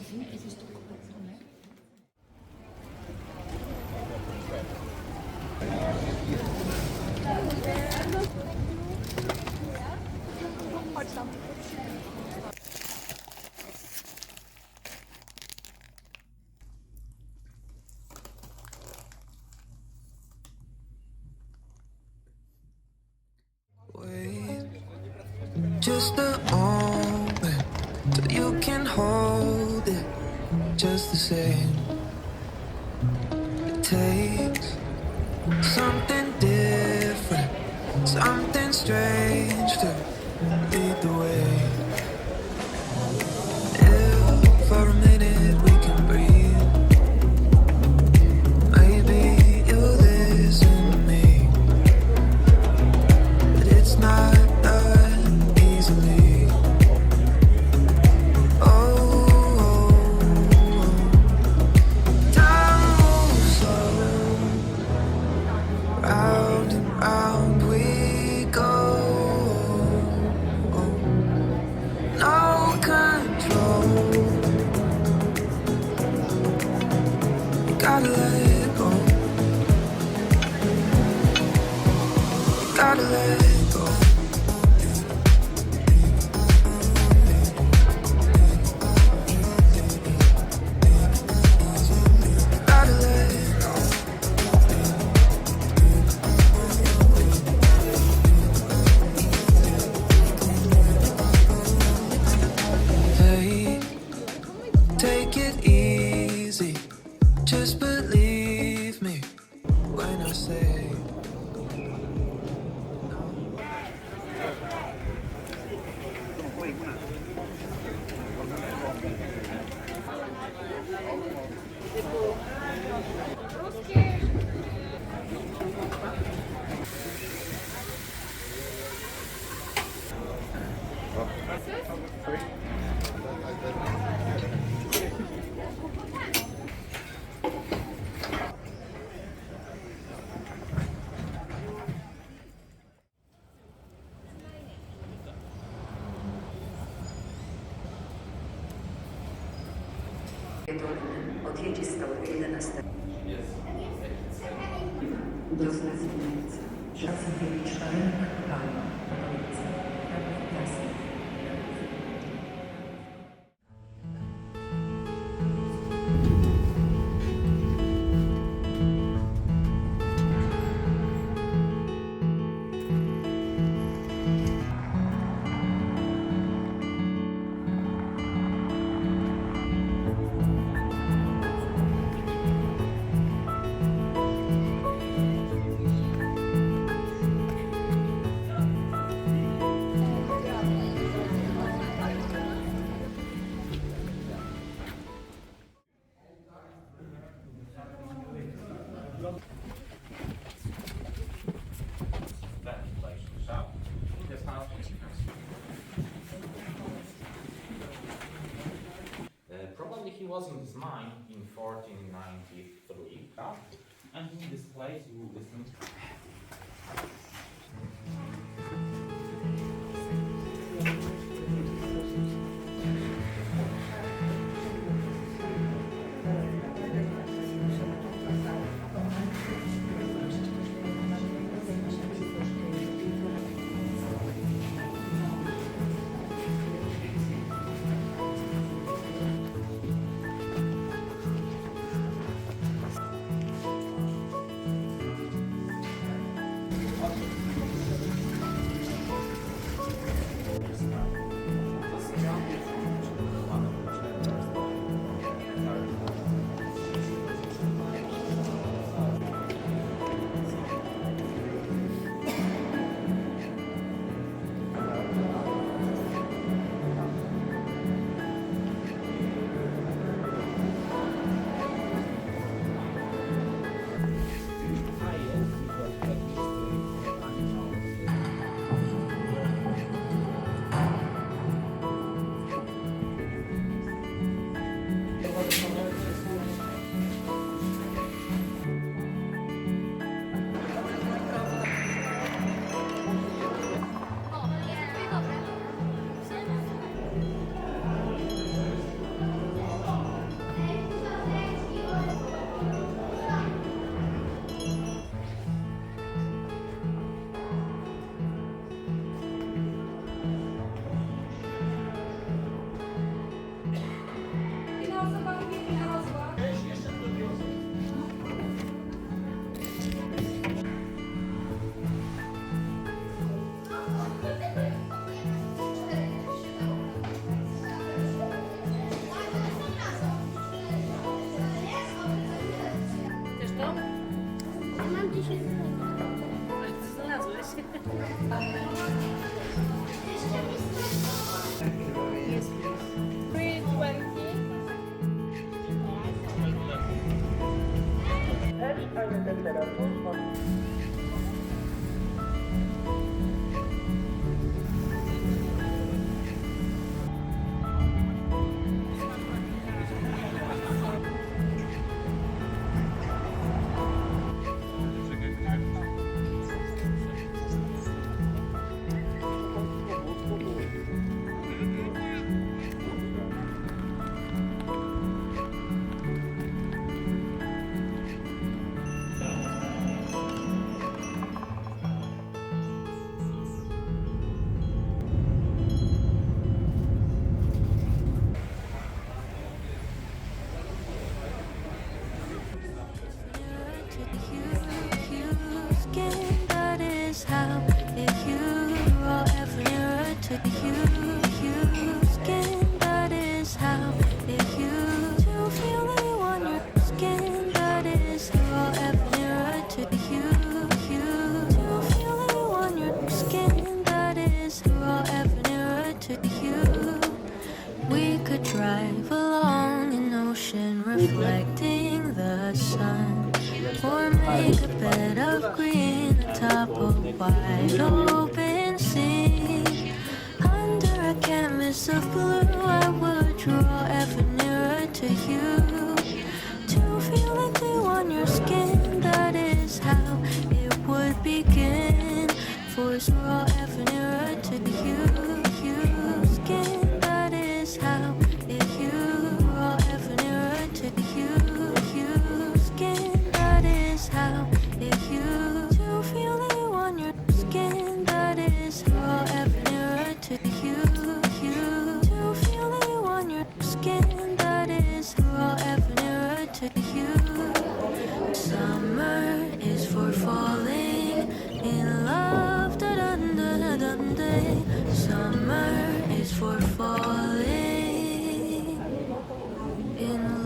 cuisine et c'est surtout professionnel. Just a moment so you can hold it just the same. It takes something different, something strange to lead the way. If for a minute we can breathe, maybe you'll listen to me, but it's not done easily. Time moves slow, round and round we go. No control, you gotta let it go. You gotta let it go. Gotta let it go. Hey, take it easy. Just believe me when I say. Odjedzie z toru 11. Do stacji Gliwice. Racjewicz, rynek, Palma, Gliwice. Jasne. Probably he was in his mind in 1493, and in this place you listen. reflecting the sun, or make a bed of green atop a wide open sea. Under a canvas of blue, I would draw ever nearer to you, to feel the glue on your skin. That is how it would begin. For us, we're all ever nearer to you, skin. That is how if you were all ever nearer to you, skin. That is how if you to feel the glue on your skin. That is we're all ever nearer to you, to feel the glue on your skin. That is we're all ever nearer to you. Summer is for falling in love. Da-dun-da-dun-day. Summer is for falling in love.